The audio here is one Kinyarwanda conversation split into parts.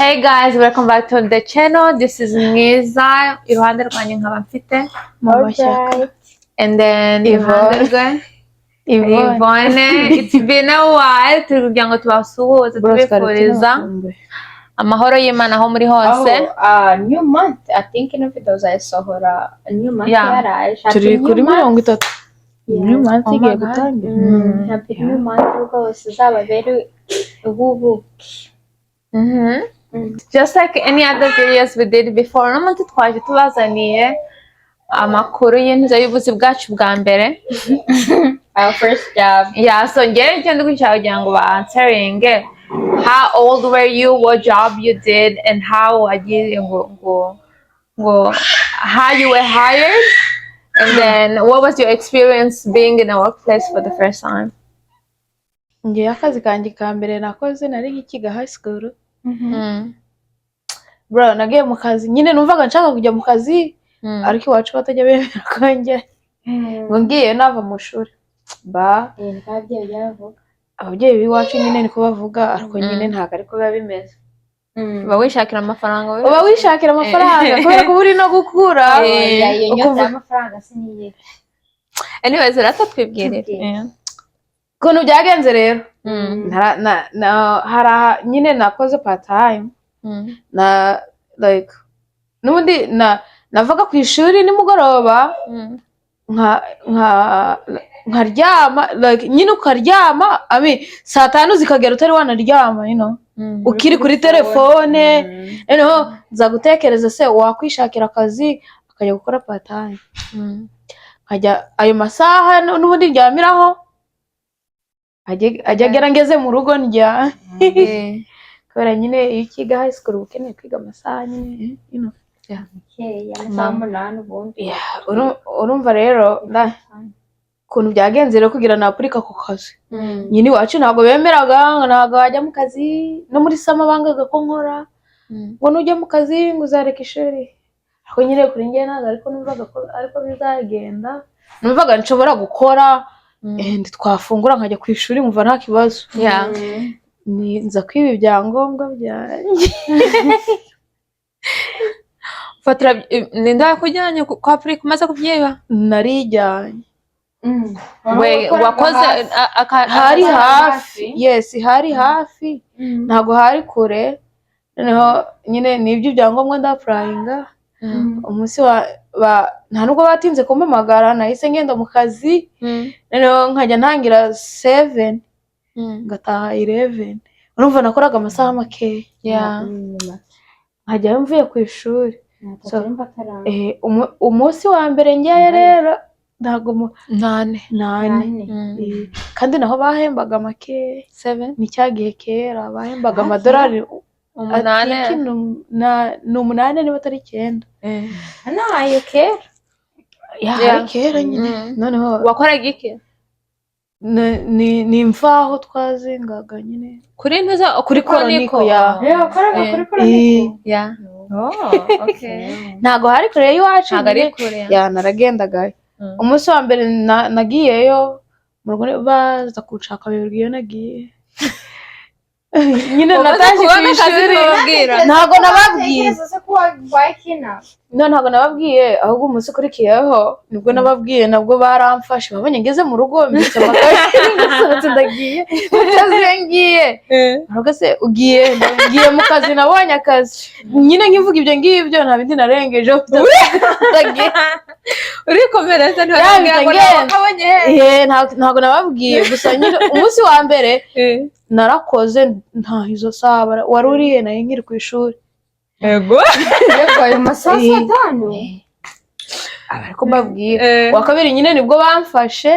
Hey guys, welcome back to the channel. This is Mwiza. Iruhande rwanjye nkaba mfite Mama Shyaka. and then iruhande rwe Yvonne. It's been a while. Turi kugira ngo tubasuhuze tubifuriza amahoro y'Imana aho muri hose. New month. I think ino video uzayisohora new month Yeah. yaraje. Turi kuri 30. New month Oh my igiye God. gutangira. Happy new month rwose uzababere ububuki. Just like any other videos we did before, no muntu twaje tubazaniye amakuru y'intuza y'ubuzi bwacu bwa mbere. Our first job. Yeah, so ngere icyo ndi gushaka kugira ngo answering how old were you, what job you did, and how wagiye ngo how you were hired, and then what was your experience being in a workplace for the first time. Ngiye akazi kanjye ka mbere nakoze nari nkikiga high school. Bro, nagiye mu kazi nyine numvaga nshaka kujya mu kazi ariko iwacu batajya bemera ko njye. Ngo ngiye nava mu shuri. Ababyeyi b'iwacu nyine niko bavuga ariko nyine ntago ariko biba bimeze. Uba wishakira amafaranga we? Uba wishakira amafaranga kubera ko uri no gukura. Iyo nyota y'amafaranga siniye. Anyways, rata twibwirire. Kuntu byagenze rero. Hari nyine nakoze part time. Na like nubundi navaga ku ishuri nimugoroba nkaryama like nyine ukaryama saa 5 zikagera utari wanaryama ukiri kuri telefone nza gutekereza se wakwishakira akazi akajya gukora part time nkajya ayo masaha nubundi ryamiraho ajya gerangeze mu rugo ndya kubera nyine iyo ukiga high school ukeneye kwiga amasaha nyine urumva rero ukuntu byagenze rero kugira napurika ku kazi nyine iwacu ntabwo bemeraga ntabwo wajya mu kazi no muri sama bangaga ko nkora ngo nujya mu kazi ngo uzareka ishuri ariko nyine kuri njye ntabwo ariko numvaga ko ariko bizagenda numvaga nshobora gukora twafungura nkajya ku ishuri nkumva nta kibazo nza kwiba ibyangombwa byanjye Fatira ninda kujyanye kwa Afrika umaze kubyiba narijyanye we wakoze hari hafi hari hafi ntago hari kure noneho nyine nibyo ibyangombwa ndapurayinga umunsi nta nubwo batinze kumpamagara nahise ngenda mu kazi noneho nkajya ntangira 7 ngataha 11 urumva nakoraga amasaha makeya nkajya mvuye ku ishuri umunsi wa mbere ngiye rero ntago 8 kandi naho bahembaga makeya 7 ni cyagihe kera bahembaga amadolari 8 niba atari 9 nayo kera hari kera nyine noneho wakoraga iki ni imvaho twazingaga nyine kuri ntuza kuri koroniko wakoraga kuri koroniko ntago hari kure y'iwacu ntago ari kure naragendaga umunsi wa mbere nagiyeyo mu rugo baza kunshaka bibwira nagiye nyine nataje ku ishuri ntago nababwiye ntago nababwiye ahubwo umunsi ukurikiyeho nibwo nababwiye nabwo baramfashe babonye ngeze mu rugo mbitse amakaye nasohotse ndagiye ngiye ntabwo se ugiye ngiye mu kazi nabonye akazi nyine nkivuga ibyo ngibyo nta bindi narengeje urikomereza ntago nababwiye gusa nyine umunsi wa mbere narakoze nta izo saha wari uriye nayo nkiri ku ishuri yego ayo masaha 5 ariko mbabwira wa kabiri nyine nibwo bamfashe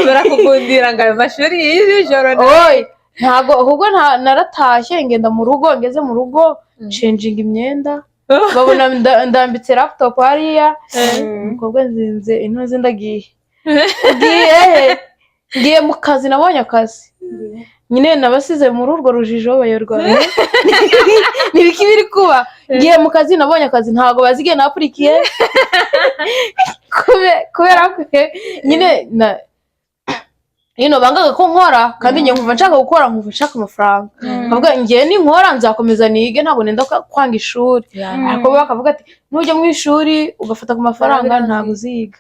barakugundira ngo ayo mashuri y'ijoro ntago ahubwo naratashye ngenda mu rugo ngeze mu rugo changing imyenda babona ndambitse laptop hariya umukobwa nzinze intozi ndagiye ngiye mu kazi nabonye akazi nyine nabasize muri urwo rujijo bayorwa nibiki biri kuba ngiye mu kazi nabonye akazi ntago bazigiye napurikiye kubera ko nyine bangaga ko nkora kandi njye nkumva nshaka gukora nkumva nshaka amafaranga nkavuga njye ninkora nzakomeza nige ntabwo nenda kwanga ishuri ariko bakavuga ati nujya mu ishuri ugafata ku mafaranga ntabwo uziga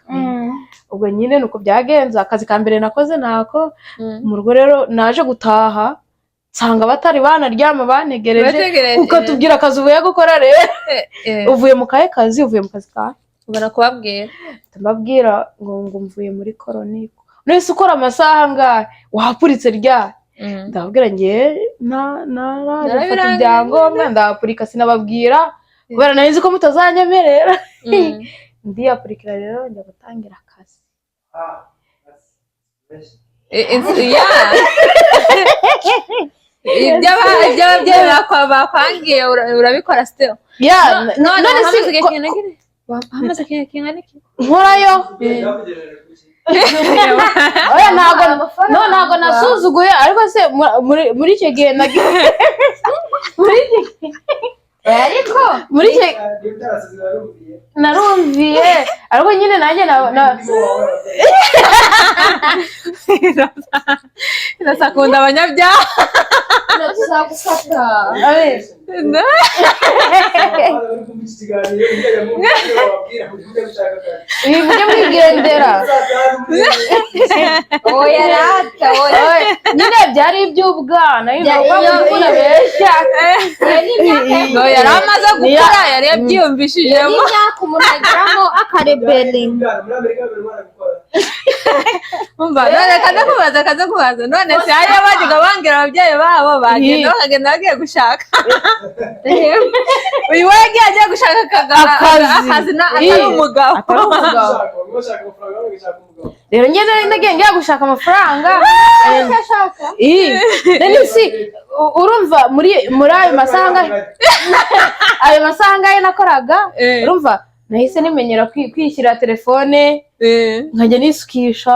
ubwo nyine nuko byagenze akazi ka mbere nakoze nako mu rugo rero naje gutaha nsanga batari banaryama banegereje ukatubwira akazi uvuye gukora rero uvuye mu kahe kazi uvuye mu kazi kawe ubona kubabwira ndababwira ngo mvuye muri koroniko nese ukora amasaha angahe wahapuritse ryari ndababwira ngiye nafata ibyangombwa ndahapurika sinababwira kubera nari nzi ko mutazanyemerera ndiyapurikira rero njya gutangira akazi ibyo ababyeyi bakwangiye urabikora still none hamaze igihe kingana iki nkorayo oya ntabwo nasuzuguye ariko se muri icyo gihe ariko muri icyo narumviye ariko nyine nanjye irasakunda abanyabyaha irasagufata mujye mwigendera oya rata nyine byari iby'ubwana yari amaze gukora yari yabyiyumvishijemo imyaka umuntu ageramo akarebelinga none kaza kubaza none se hariya bajyaga bangira ababyeyi babo bagenda bakagenda bagiye gushaka uyu we yagiye agiye gushaka akazi atari umugabo rero ngeze nagiye ngiye gushaka amafaranga urumva muri ayo masaha angahe nakoraga urumva nahise nimenyera kwishyira telefone nkajya nisukisha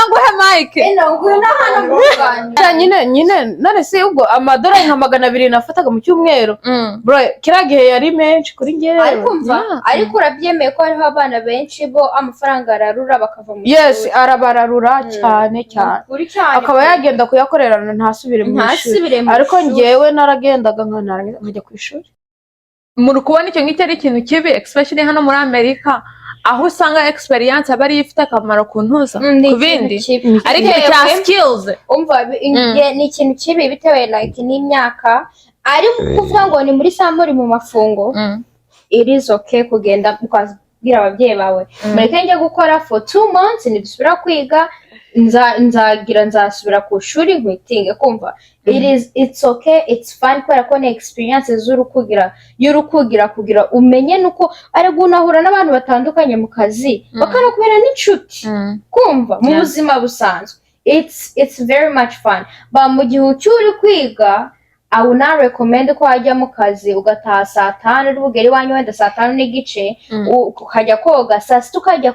nguhe mike nyine none se ubwo amadorari nka 200 nafataga mu cyumweru bro kiriya gihe yari menshi kuri njye ariko urabyemeye ko hariho abana benshi bo amafaranga ararura bakava mu yes arabararura cyane akaba yagenda kuyakorerana ntasubire mu ishuri ariko njyewe naragendaga nkajya ku ishuri muri kubona icyo ngicyo ari ikintu kibi especially hano muri Amerika aho usanga experience aba ari ifite akamaro ku ntuza ku bindi ariko cya skills ni ikintu kibi bitewe like n'imyaka ariko kuvuga ngo ni muri samuri mu mafungo it is okay kugenda ukabwira ababyeyi bawe mureke njye gukora for 2 months nidusubira kwiga nzasubira ku shuri nkwitinge kumva it's okay it's fun kubera ko ni experience y'urukugira kugira umenye nuko ari gunahura n'abantu batandukanye mu kazi bakanakubera n'inshuti kumva mu buzima busanzwe it's very much fun mu gihe ucyuri kwiga I would not recommend ko wajya mu kazi ugataha saa 5 uri bugere iwanyu wenda saa 5 n'igice ukajya koga saa 6 ukajya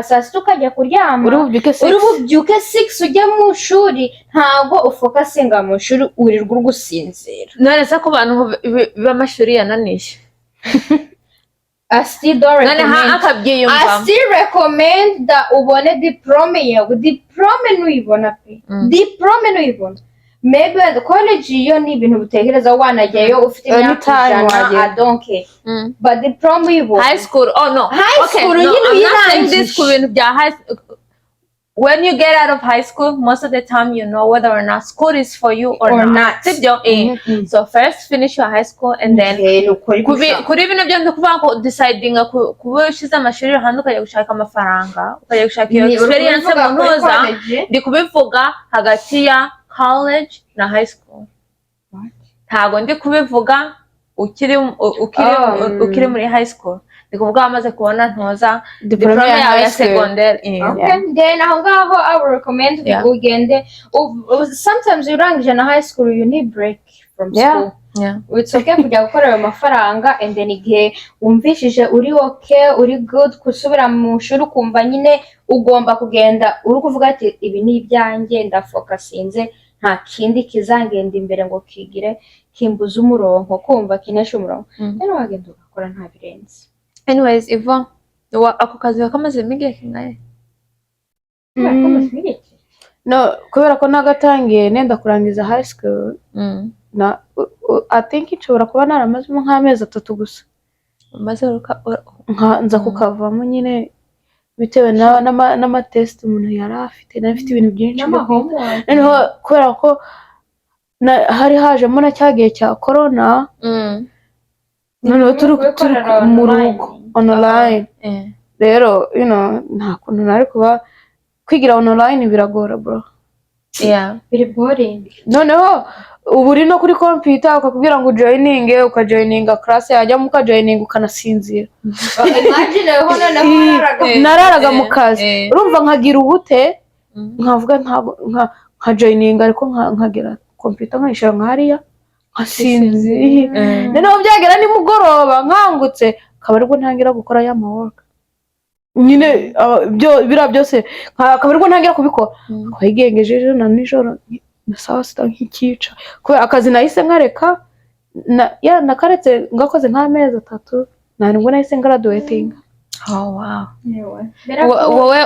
saa 6 ukajya kuryama uri bubyuke 6 ujya mu shuri ntabwo ufokasinga mu shuri urirwa gusinzira none se ko bantu b'amashuri yananije I still recommend that ubone diplome yawe diplome nuyibona maybe at the college yo ni ibintu butegereza wanajyayo ufite imyaka ijana I don't care but the prom high school high school this ku bintu bya high school when you get out of high school most of the time you know whether or not school is for you or not so first finish your high school and then kuri bino byo ndakuvuga ko deciding kuba ushize amashuri hanze ukajya gushaka amafaranga ukajya gushaka iyo experience mu ntuza ndi kubivuga hagati ya college na high school ntago ndi kubivuga ukiri muri high school ndi kuvuga wamaze kubona ntuza diploma yawe ya secondary then aho ngaho I would recommend ugende sometimes urangije na high school you need break from school it's okay kujya gukorera amafaranga and then igihe wumvishije uri okay uri good kusubira mu shuri ukumva nyine ugomba kugenda uri kuvuga ati ibi ni ibyanjye ndafokasinze nta kindi kizangenda imbere ngo kigire kimbuza umurongo kumva kinesha umurongo rero wagenda ugakora nta birenze anyways Ivo ako kazi wakamazemo igihe kingahe? No, kubera ko nagatangiye nenda kurangiza high school I think nshobora kuba naramazemo nk'amezi 3 gusa nza kukavamo nyine bitewe n'amatest umuntu yari afite n'afite ibintu byinshi noneho kubera ko hari hajemo na cyagiye cya corona noneho turi mu rugo online rero nta kuntu nari kuba kwigira online biragora bro. Biri boring. Noneho ubu uri no kuri computer ukakubwira ngo ukajoininga class yajyamo ukajoininga ukanasinzira. Imagine ho noneho nararaga mu kazi urumva nkagira ubute nkavuga nka joininga ariko nkagera computer nkayishira nkariya nkasinzira. Noneho byagera nimugoroba nkangutse akaba ariko ntangira gukora ya work nyine bira byose akaba ariko ntangira kubikora kwayigengeje na nijoro na saa sita nk'ikica kubera akazi nahise nkareka nakaretse ngakoze nk'amezi 3 ntabwo nahise graduating. Wow. wowe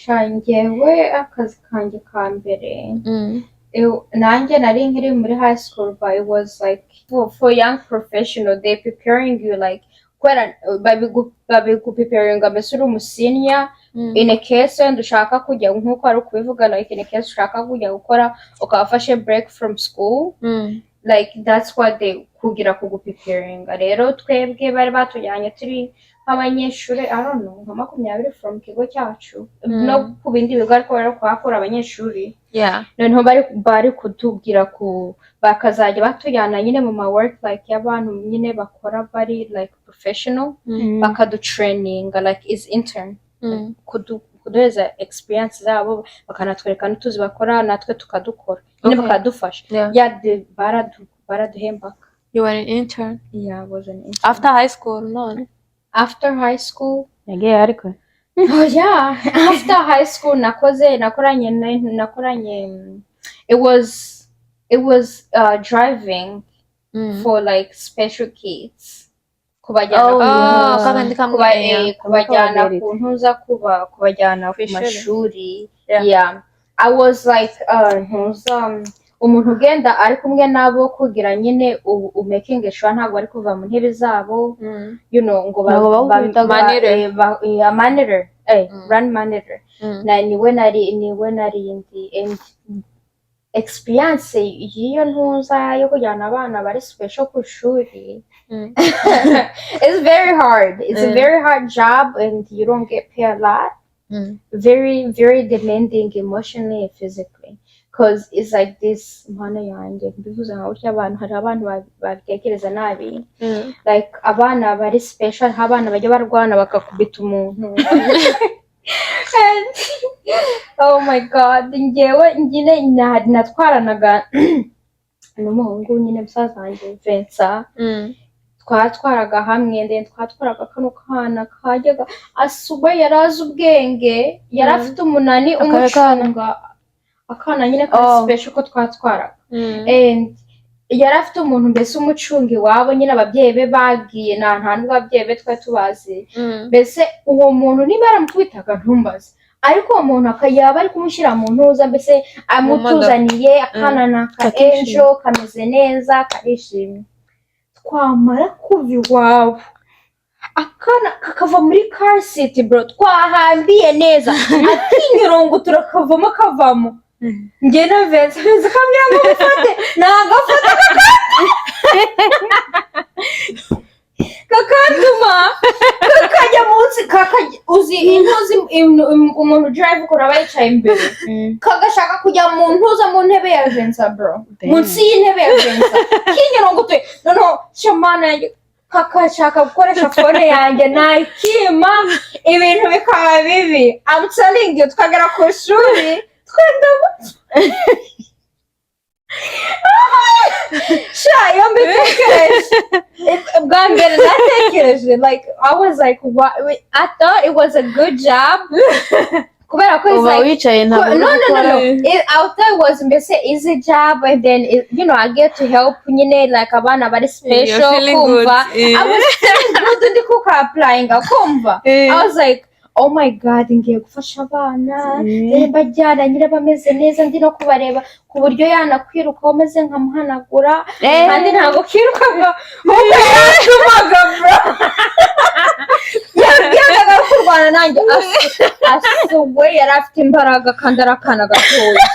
shangewe akazi kanjye ka mbere nanjye nari nkiri muri high school but it was like for young professional they preparing you like kwera babigupreparinga mbese uri umusenior in a case wenda ushaka kujya nk'uko ari kubivuga like in a case ushaka kujya gukora ukabafashe break from school like that's what they kugira kugupreparinga. Rero twebwe bari batujyanye turi nk'abanyeshuri I don't know nka 20 from kigo cyacu no ku bindi bigo ariko bari kuhakura abanyeshuri noneho bari kutubwira bakazajya batujyana nyine mu ma work like y'abantu nyine bakora bari like professional bakadutraininga like is intern kuduheza experience zabo bakanatwereka n'utuzi bakora natwe tukadukora nyine bakadufasha baraduhembaka. You were an intern? Yeah, I was an intern. After high school? No. After high school? Yeah, ariko. Oh yeah, after high school nakoranye it was driving for like special kids. Kubajyana kuntuza kubajyana ku mashuri. Yeah. I was like umuntu ugenda ari kumwe nabo kugira nyine making sure ntabwo ari kuva mu ntebe zabo ngo monitor run monitor na niwe nari indi experience y'iyo ntuza yo kujyana abana bari special ku ishuri. It's very hard. It's a very hard job and you don't get paid a lot. Very very demanding emotionally and physically. Because it's like this mana yanjye mbivuze nka burya abantu hari abantu babitekereza nabi like abana bari special abana bajya barwana bakakubita umuntu oh my god njyewe nyine natwaranaga n'umuhungu nyine musaza wanjye Vincent twatwaraga hamwe ndende twatwaraga kano kana kajyaga asuba yarazi ubwenge yari afite umunani umucunga akana nyine ka special ko twatwaraga and yari afite umuntu mbese umucungi wabo nyine ababyeyi be bagiye nta n'ababyeyi be twari tubazi mbese uwo muntu niba yaramukubitaga ntumbaze ariko uwo muntu akayaba ari kumushyira mu ntuza mbese amutuzaniye akana naka ejo kameze neza karishimye twamara kuva iwabo akana kakava muri car seat bro twahambiye neza akinyurongo turakavamo kavamo njye na Vincent kamera ngo mufate nagafata kakanduma kakajya munsi uzi intuzi umuntu drive ukora bayicaye imbere kagashaka kujya mu ntuza mu ntebe ya Vincent bro munsi y'intebe ya Vincent kinyurongo twe no shamana kakashaka gukoresha phone yanjye nakima ibintu bikaba bibi. I'm telling you twagera ku ishuri yo mbitekereje bwa mbere natekereje like I was like what I thought it was a good job kubera ko it's uba like wicaye no ntabwo no uri no gukora. out there was mbese easy job and then you know I get to help nyine like abana bari special feeling kumva good, yeah. I was feeling good ndi kuka applying kumva I was like oh my god ngiye gufasha abana bajyana nyine bameze neza ndi no kubareba ku buryo yanakwiruka umeze nkamuhanagura kandi ntabwo kirukaga uko yatumaga bro yabyaga kurwana nanjye asuwe yari afite imbaraga kandi arakana gatoya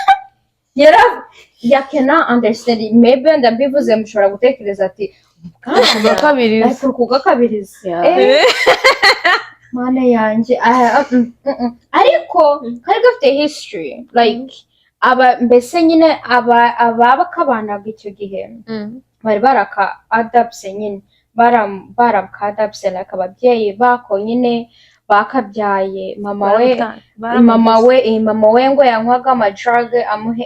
yakena understand maybe ndabivuze mushobora gutekereza ati kugakabiriza mana yanjye ariko kari gafite history like mbese nyine abakabanaga icyo gihe bari baraka adapse nyine baraka adapse like ababyeyi bako nyine bakabyaye mama we ngo yanywaga amadrug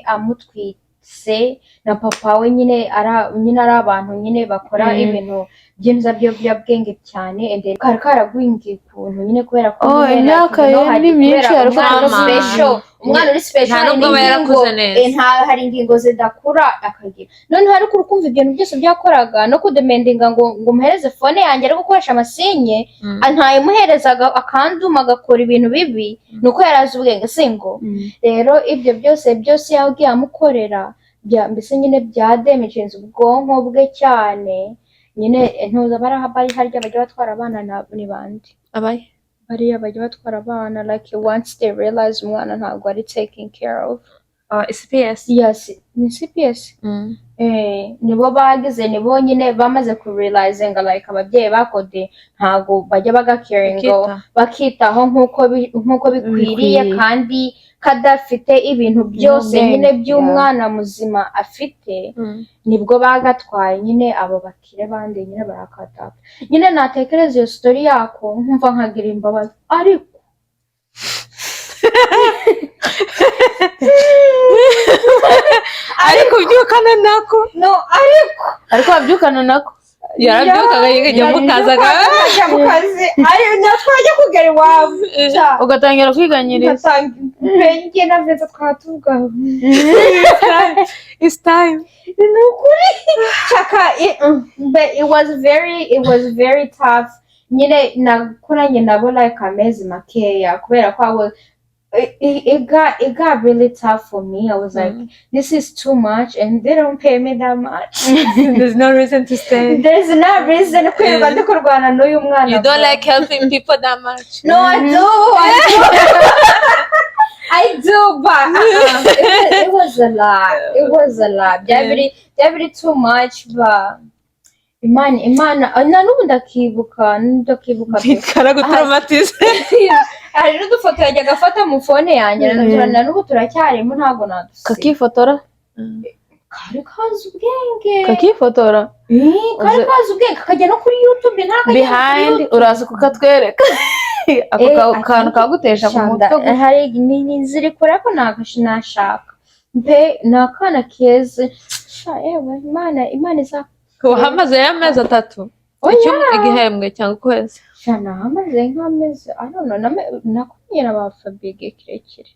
amutwitse na papa we nyine ari abantu nyine bakora ibintu byinza by'obyabwenge cyane and then karagwingiye ukuntu nyine kubera ko hari myinshi ariko umwana uri special hari ingingo zidakura akagira none hari kurukumva ibintu byose byakoraga no kudemendinga ngo umuhereze phone yanjye ari gukoresha amasinye ntayimuherezaga akanduma agakora ibintu bibi nuko yarazi ubwenge singo rero ibyo byose yagiye amukorera mbese nyine byademicinze ubwonko bwe cyane nyine ntuza bari harya bajya batwara abana ni bande bariya bajya batwara abana like once they realize umwana ntabwo ari taking care of CPS yes ni CPS nibo bagize nibo nyine bamaze ku realizing like ababyeyi bakode ntabwo bajya bagacaringa bakitaho nkuko bikwiriye kandi kadafite ibintu byose nyine by'umwana muzima afite nibwo bagatwaye nyine abo bakire bandi nyine barakataka nyine natekereza iyo story yako nkumva nkagira imbabazi ariko byukana nako ariko wabyukana nako yarabyukaga yigajya mukazaga mu kazi natwajya kugera iwabo ugatangira kwiganyiriza penye na veza twatugaho it's time nukuri chaka it was very tough nyine nakuranye nabo like amezi makeya kubera ko it got really tough for me. I was like, this is too much and they don't pay me that much. There's no reason to stay. There's no reason to you don't like helping people that much. No, I do. I do, but it was a lot. Very too much, but Imana nanubu ndakibuka karagutraumatize hari n'udufoto yajyaga afata mu phone yanjye nanubu turacyarimo ntabwo nadusiga kakifotora kari kazi ubwenge kakifotora kari kazi ubwenge kakajya no kuri YouTube behind uraza kukatwereka ako kantu kagutesha ku mutwe hari ziri kure ko nashaka mpe nakana keza yewe Imana iza hamaze amezi 3 igihembwe cyangwa ukwezi shana hamaze nk'amezi I don't know nakumye na ba Fabige kirekire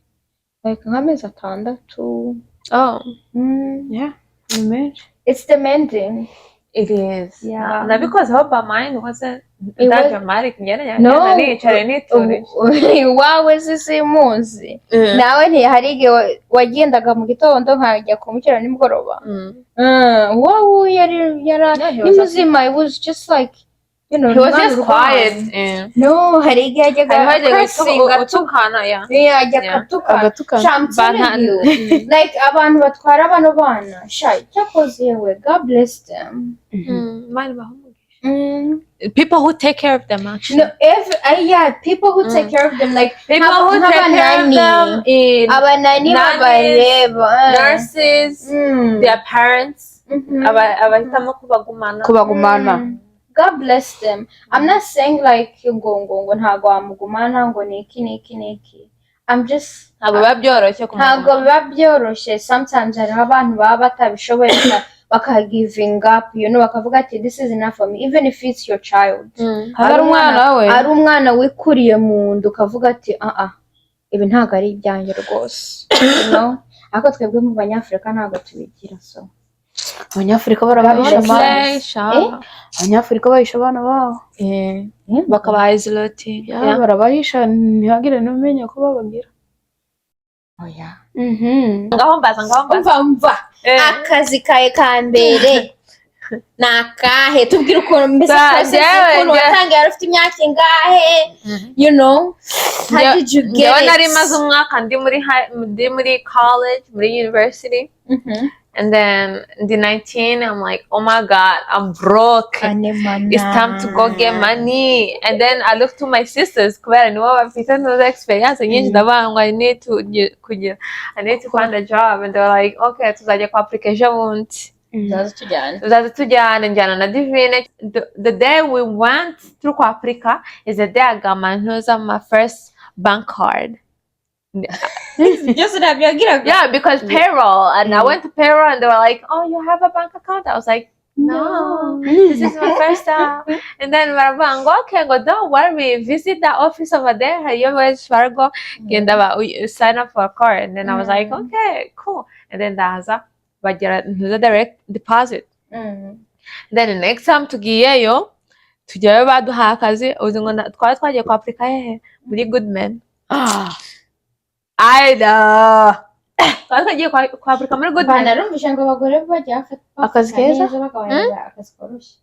like nk'amezi 6 yeah it's demanding it is yeah na because how by mine wasn't that dramatic wawe sisi muzi nawe ntihari igihe wagendaga mu gitondo nkajya kumukira nimugoroba wawe yari muzima it was just like you know he was just quiet no hari igihe ajyaga atukana ajya agatukana like abantu batwara bano bana cyakoze yewe God bless them people who take care of them actually people who take care of them like people who take care of them abanani babareba nurses their parents abahitamo kubagumana God bless them. I'm not saying like ngo ntago wamugumana ngo niki I'm just ntago biba byoroshye sometimes hari abantu baba batabishoboye bakagivinga up bakavuga ati this is enough for me even if it's your child ari umwana wikuriye mu nda ukavuga ati ibi ntabwo ari ibyanjye rwose ariko twebwe mu banyafurika ntabwo tubigira so abanyafurika barabahisha abanyafurika bahisha abana babo bakabaha isolati barabahisha ntihagire n'umenya ko babagira oya ngaho mbaza mva akazi kawe ka mbere ni akahe tubwire ukuntu mbese ukuntu watangiye wari ufite imyaka ingahe you know how did you get it nari maze umwaka ndi muri college muri university and then the 19 I'm like, oh my god, I'm broke, it's time to go get money. And then I looked to my sisters kubera nibo bafite no experience nyinshi ndabanga I need to find a job, and they were like, okay, tuzajya kwa application bundi tuzaza tujyana njyana na Divine. The day we went through kwa Africa is the day I got my first bank card. Yeah, because payroll, and I went to payroll and they were like, oh, you have a bank account? I was like, no, this is my first time. And then okay, don't worry, visit the office over there, you always go sign up for a card. And then I was like, okay, cool. And then the direct deposit. Then the next time tugiyeyo tujyayo baduha akazi uzi ngo twari twagiye kwa Africa hehe muri Goodman. Aida twari twagiye kwa Africa muri Goodman. Narumvisha ngo abagore bajya bafata akazi keza akazi koroshye.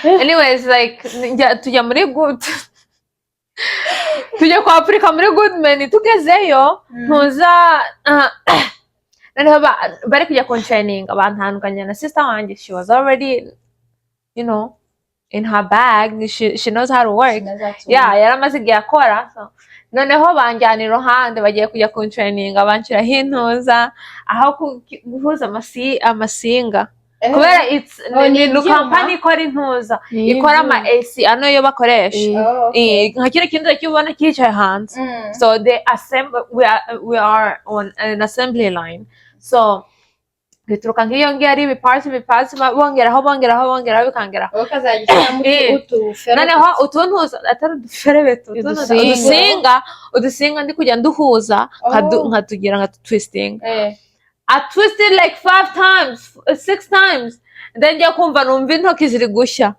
Anyways, like tujya muri tujya kwa Africa muri Goodman, tugezeyo ntuza noneho bari kujya training abantandukanye na sister wanjye. She was already, you know, in her bag, she knows how to work. Yeah, yaramaze igihe akora. So noneho banjyana iruhande bagiye kujya training, abanshiraho intuza aho guhuza amasinga kubera ni company ikora intuza ikora ama AC ano yo bakoresha nka kire kintu cyubona kicaye hanze. So they assemble, we are on an assembly line. So bituruka nk'iyo ngiyo ari ibiparts bongeraho bikangeraho noneho utuntuza atari uduferebeto udusinga ndi kujya nduhuza nkatugira nka twisting. I twisted like 5 times 6 times, then njya kumva numva intoki ziri gushya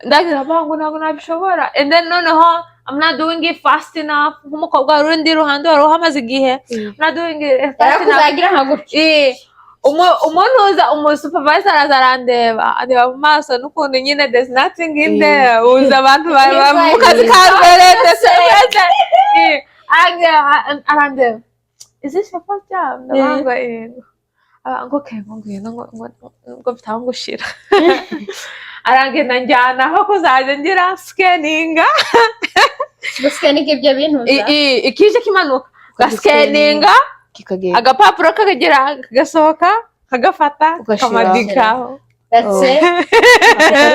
ndagira bangu ntabwo nabishobora. And then noneho I'm not doing it fast enough. Nk'umukobwa wari undi ruhande wari uhamaze igihe I'm not doing it fast enough. Umuntu umusupervisor azarandeba areba mu maso n'ukuntu nyine there's nothing in there. Uza abantu mu kazi ka mbere arandeba, is this your first job? Okay, ngo bitangushira arangenda njyana aho kuzaje ngira scanninga ibyo bintu ikije kimanuka gascanninga agapapuro kakagira kagasohoka kagafata kamadikaho. That's it.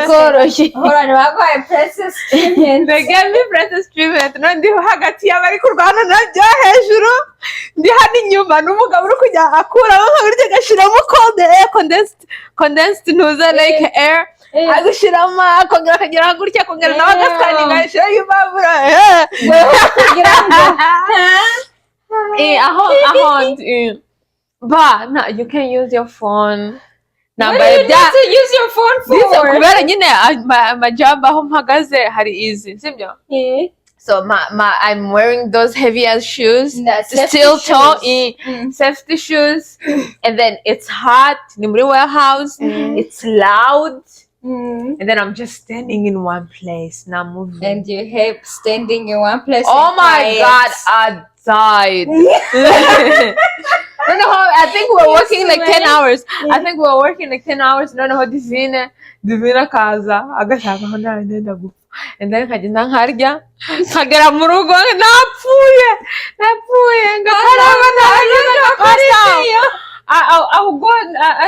koroshye. Hold on, baguhaye princess treatment. They gave me princess treatment. No, ndi hagati y'abari kurwana najya hejuru, ndi hano inyuma n'umugabo uri kujya akuraho nkabirya gashiramo cold air, condensed ntuza like air, agushiramo akongera akagira gutya akongera nawe agascanninga ashira y'ibabura but no, you can use your phone. What do you need to use your phone for? Kubera nyine amajamba aho mpagaze hari easy, sibyo? So I'm wearing those heavy ass shoes, steel toe, safety shoes, and then it's hot, ni muri warehouse, it's loud, and then I'm just standing in one place, not moving. And you hate standing in one place. Oh my god, I died. No, I think we were working like 10 hours. I think we were working like 10 hours. No, Divina kaza agashaka aho nagenda gupfa. And then nkagenda nkarya nkagera mu rugo napfuye ngakaraba nagenda I will go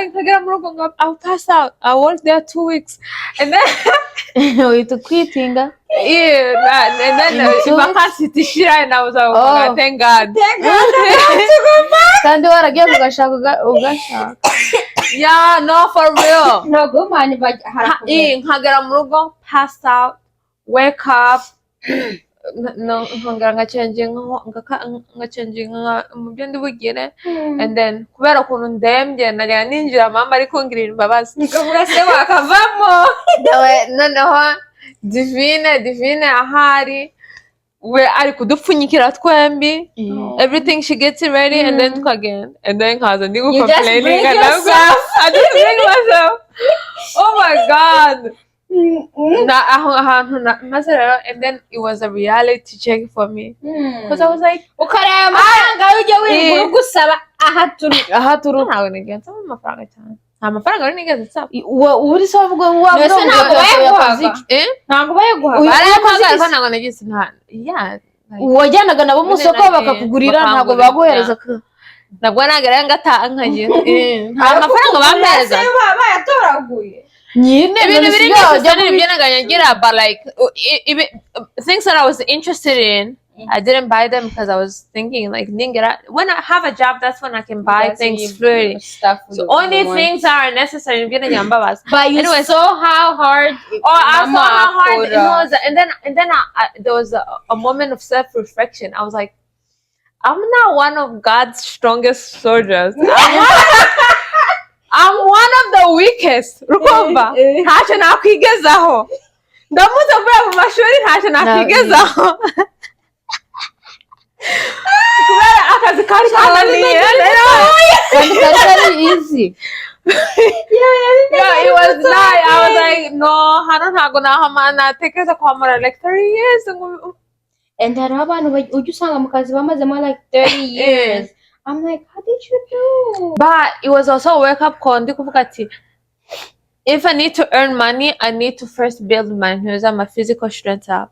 nkagera mu rugo I'll pass out. I worked there 2 weeks, and then uhita kwitinga. Yeah, and then vacancy tishira, and I was like, oh, thank God. Kandi waragiye ugashaka. Yeah, no, for real. No, go man, but nkagera mu rugo, passed out, wake up, nkongera ngacenginga mu byo ndi bugire and then kubera ukuntu ndembye najya ninjira mama ari kungirira imbabazi nikavuga se wakavamo noneho divine ahari we ari kudupfunyikira twembi everything she gets it ready and then tukagenda and then nkaza ndi complaining I just bring myself oh my god maze rero and then it was a reality check for me because I was like ukareba amafaranga ujya wirirwa uri gusaba aha turu ntabwo nigeze nsaba amafaranga cyane nta mafaranga rero nigeze nsaba uri se wavuga mbese ntabwo bayaguhaga ntabwo bayaguhaga barayaguhaga ariko ntabwo nagize wajyanaga nabo mu soko bakakugurira ntabwo baguhereza nabwo nagera ngataha nkagira nta mafaranga bampereza bayatoraguye nyine ibintu biri byose nibyo naganyagira but like things that I was interested in I didn't buy them because I was thinking like when I have a job that's when I can buy things freely so only things that are necessary but you saw how hard I saw how hard it was and then there was a moment of self-reflection I was like I'm not one of God's strongest soldiers I'm one of the weakest rukumva ntacyo nakwigezaho ndamuze kuvuye mu mashuri ntacyo nakwigezaho kubera akazi kari kananiye kandi kari easy yeah it was nice I was like no hano ntago natekereza kuhamara like 30 years and hariho abantu ujya usanga mu kazi bamazemo like 30 years I'm like, how did you do? But it was also a wake up call. If I need to earn money, I need to first build my physical strength up.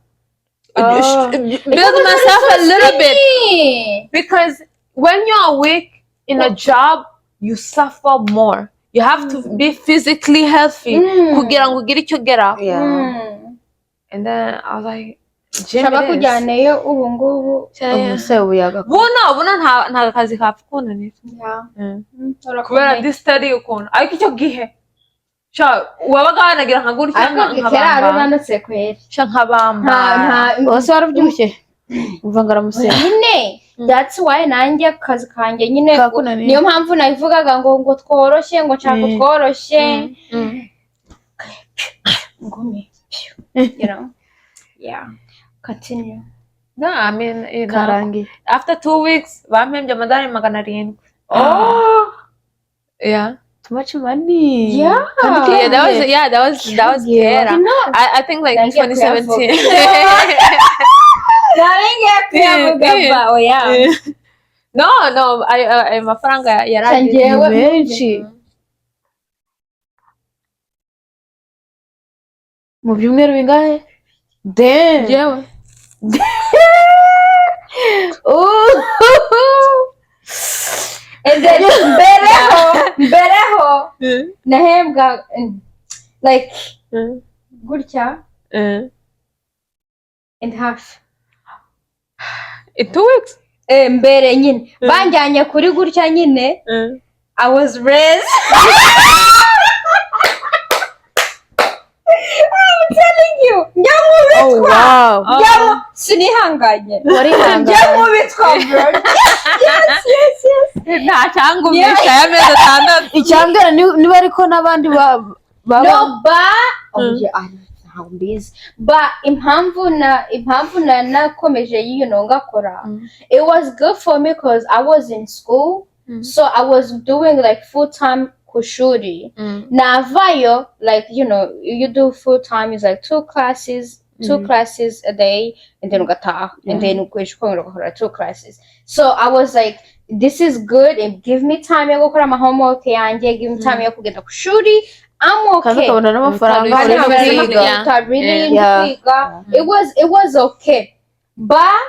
Build myself a little bit. Because when you're weak in a job, you suffer more. You have to be physically healthy. Kugira ngo ugire icyo ugeraho. And then I was like, shaba kujyaneyo ubu ngubu ubuse ubuyaga buno nta kazi kapfukunanira kubera distari ukuntu ariko icyo gihe wabaga wanagira nka gutya nkabamba bose warabyibushye umva ngaramusenya nyine that's why nanjye akazi kanjye nyine niyo mpamvu nabivugaga ngo tworoshye ngo nshaka tworoshye ngumi you know yeah continue no I mean karangi after 2 weeks bampembye amadolari 700 yeah too much money yeah that was yeah. I think like 2017 no I amafaranga yaragiye menshi mu byumweru bingahe jewe and then mbereho nahembwa like gutya and half in 2 weeks mbere nyine banjyanye kuri gutya nyine I was raised I'm telling you njya sinihanganye njya mu bitwa bro nta cyangumisha y'amezi 6 icyambera niba ariko n'abandi no mbizi but impamvu nakomeje ngakora it was good for me because I was in school so I was doing like full time kushuri navayo like you do full time is like 2 classes a day and then ugataha and then ukora 2 classes so I was like this is good and give me time yo gukora ama homework yanjye give me time yo kugenda kushuri I'm okay kabona n'amafaranga it was okay but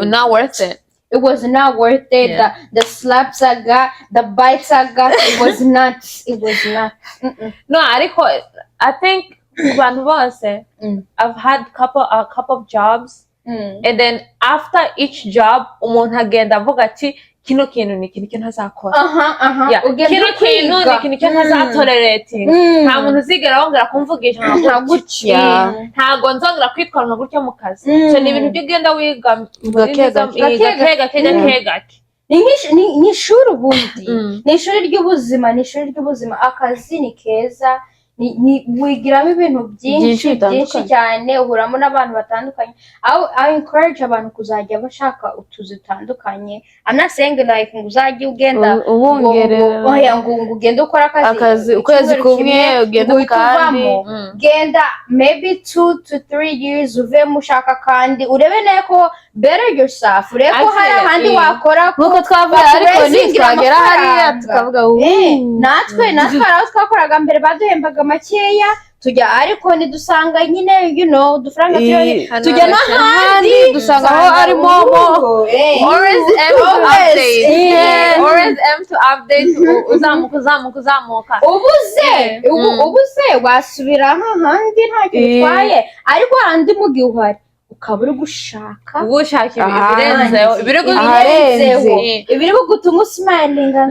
not worth it. It was not worth it. Yeah. The slaps I got, the bites I got, it was not. No, I think I've had a couple of jobs and then after each job umuntu agenda avuga ati kino kintu ni ikintu ntazakora, Yeah, kino kintu ni ikintu ntazatoleretinga, nta muntu uzigera wongera kumvugisha nka gutya, ntago nzongera kwitwara nka gutya mu kazi. So ni ibintu byo ugenda wiga gake gake. Ni ishuri ubundi, ni ishuri ry'ubuzima. Akazi ni keza, wigiramo ibintu byinshi cyane, uhuramo n'abantu batandukanye. I encourage abantu kuzajya bashaka utuzi dutandukanye. I'm not saying like ngo uzajye ugenda ngo ugende ukora akazi ukwezi kumwe ugenda kandi genda maybe 2 to 3 years uvemo ushaka kandi urebe neko better yourself, urebe ko hari ahandi wakora nkuko twavuga, ariko nitwagera hariya tukavuga natwe aho twakoraga mbere baduhembaga makeya tujya, ariko nidusanga nyine udufaranga tujya n'ahandi dusanga aho ari momo Always M to update uzamuka ubuze wasubira ahandi ntacyo bitwaye, ariko handi mugihe uhari ukaba uri gushaka ibirenzeho ibiri gutuma usmilinga.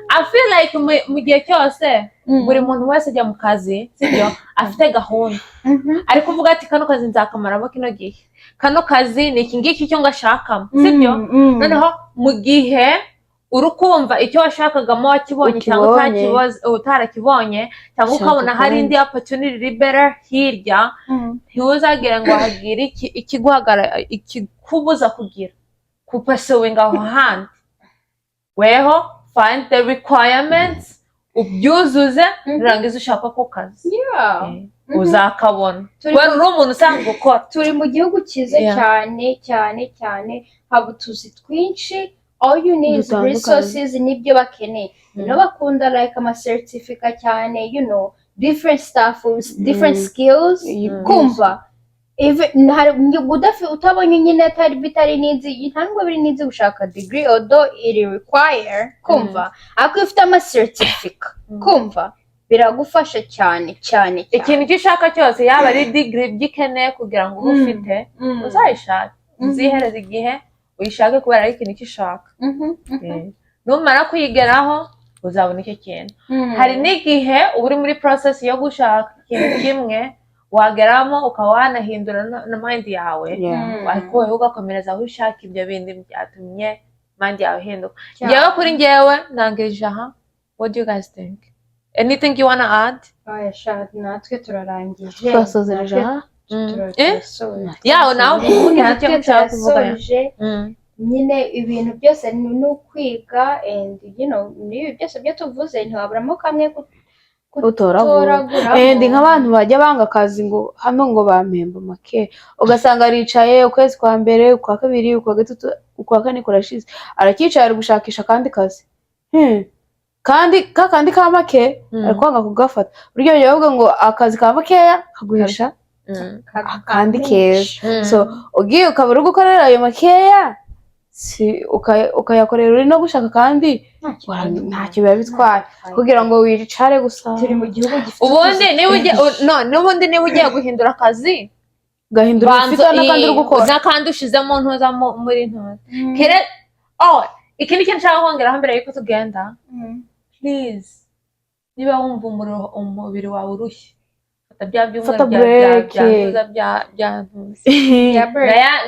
I feel like mu gihe cyose buri muntu wese ajya mu kazi sibyo afite gahunda, ariko uvuga ati kano kazi nzakamaramo kino gihe, kano kazi ni iki ngiki cyo ngashakamo sibyo. Noneho mu gihe uri kumva icyo washakagamo wakibonye cyangwa utarakibonye, cyangwa ukabona hari indi opportunity better hirya, ntiwuzagire ngo hagire ikikubuza kugira kupursuing aho handi. Weho find the requirements, ubyuzuze, urangiza ushaka ko kazi uzakabona kubera uri umuntu usanzwe ukora. Turi mu gihugu cyiza cyane haba utuzi twinshi. All you need is resources, nibyo bakeneye. Bakunda like ama certificate cyane, different stuff, different skills. Kumva utabonye nyine bitari nizi, ntabwo biri nizi gushaka degree although it require, kumva ariko ifite ama certificate, kumva biragufasha cyane. Ikintu cy'ushaka cyose yaba ari degree byikeneye kugira ngo ufite uzayishaka, uzihereza igihe uyishake kubera ari ikintu cy'ushaka. Numara kuyigeraho uzabona icyo kintu. Hari n'igihe uba uri muri process yo gushaka ikintu kimwe, wageramo ukaba wanahindura na mind yawe, ariko wowe ugakomereza aho ushaka ibyo bindi byatumye mind yawe ihinduka. Njyewe kuri njyewe nangirije aha. What do you guys think? Anything you wanna add? Natwe turarangije, twasozereje aha. Natwe turasoje. Nyine ibintu byose ni ukwiga, and n'ibi byose byo tuvuze ntiwaburamo kamwe utoragura. Nk'abantu bajya banga akazi ngo hano ngo bampemba make, ugasanga aricaye ukwezi kwa mbere, ukwa kabiri, ukwa gatatu, ukwa kane kurashize, arakicaye ari gushakisha kandi kazi, kandi kakandi ka make ari kwanga kugafata. Buryo bavuga ngo akazi ka makeya kaguhisha akandi keza. So ugiye ukaba uri gukorera ayo makeya ukayakorera uri no gushaka kandi ntacyo biba bitwaye kugira ngo wicare gusa. Turi mu gihugu gifite n'ubundi niba ugiye guhindura akazi gahindura ufite n'akandi uri gukora n'akandi ushizemo ntuza muri ntuza. Ikindi kintu nshaka kongeraho mbere yuko tugenda, please, niba wumva umubiri wawe urushye, fata break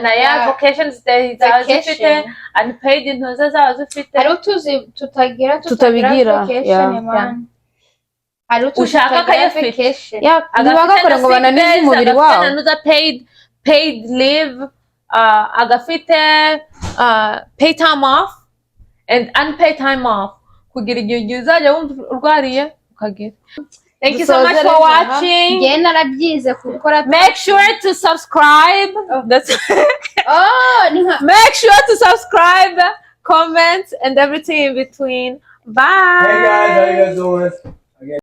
na ya vacations days zifite unpaid intuza zawe zifite, hari utuzi tutabigira ushaka akayafite ntibagakora ngo bananize umubiri wawe, paid leave, agafite pay time off and unpaid time off, kugira igihe uzajya wumva urwariye ukagira. Thank you so much for watching. Make sure to subscribe. Make sure to subscribe, comment, and everything in between. Bye. Hey guys, how you guys doing?